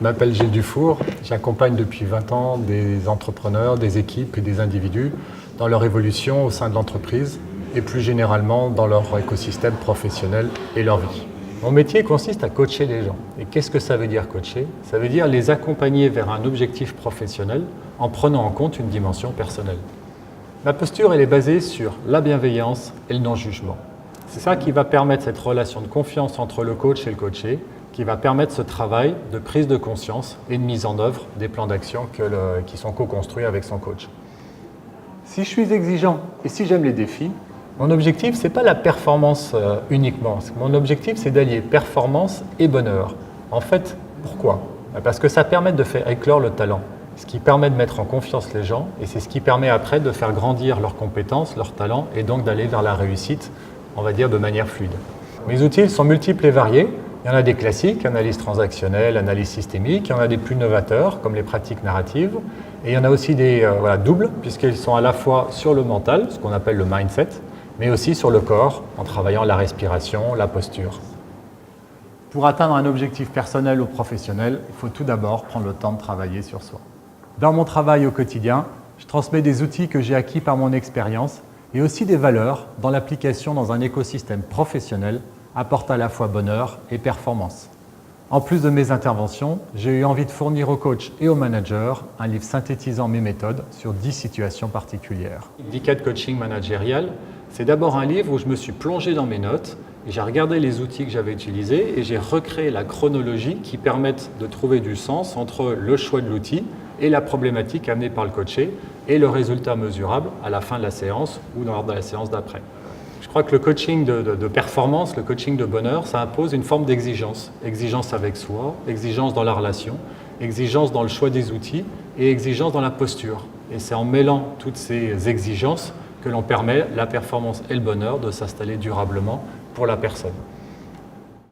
Je m'appelle Gilles Dufour, j'accompagne depuis 20 ans des entrepreneurs, des équipes et des individus dans leur évolution au sein de l'entreprise et plus généralement dans leur écosystème professionnel et leur vie. Mon métier consiste à coacher les gens. Et qu'est-ce que ça veut dire coacher? Ça veut dire les accompagner vers un objectif professionnel en prenant en compte une dimension personnelle. Ma posture elle est basée sur la bienveillance et le non-jugement. C'est ça qui va permettre cette relation de confiance entre le coach et le coaché, qui va permettre ce travail de prise de conscience et de mise en œuvre des plans d'action qui sont co-construits avec son coach. Si je suis exigeant et si j'aime les défis, mon objectif, ce n'est pas la performance uniquement. Mon objectif, c'est d'allier performance et bonheur. En fait, pourquoi? Parce que ça permet de faire éclore le talent, ce qui permet de mettre en confiance les gens et c'est ce qui permet après de faire grandir leurs compétences, leurs talents et donc d'aller vers la réussite, on va dire, de manière fluide. Mes outils sont multiples et variés. Il y en a des classiques, analyse transactionnelle, analyse systémique. Il y en a des plus novateurs, comme les pratiques narratives. Et il y en a aussi des doubles, puisqu'ils sont à la fois sur le mental, ce qu'on appelle le mindset, mais aussi sur le corps, en travaillant la respiration, la posture. Pour atteindre un objectif personnel ou professionnel, il faut tout d'abord prendre le temps de travailler sur soi. Dans mon travail au quotidien, je transmets des outils que j'ai acquis par mon expérience et aussi des valeurs dont l'application dans un écosystème professionnel apporte à la fois bonheur et performance. En plus de mes interventions, j'ai eu envie de fournir aux coachs et aux managers un livre synthétisant mes méthodes sur 10 situations particulières. 10 cas de coaching managérial, c'est d'abord un livre où je me suis plongé dans mes notes et j'ai regardé les outils que j'avais utilisés et j'ai recréé la chronologie qui permette de trouver du sens entre le choix de l'outil et la problématique amenée par le coaché et le résultat mesurable à la fin de la séance ou lors de la séance d'après. Je crois que le coaching de performance, le coaching de bonheur, ça impose une forme d'exigence. Exigence avec soi, exigence dans la relation, exigence dans le choix des outils et exigence dans la posture. Et c'est en mêlant toutes ces exigences que l'on permet la performance et le bonheur de s'installer durablement pour la personne.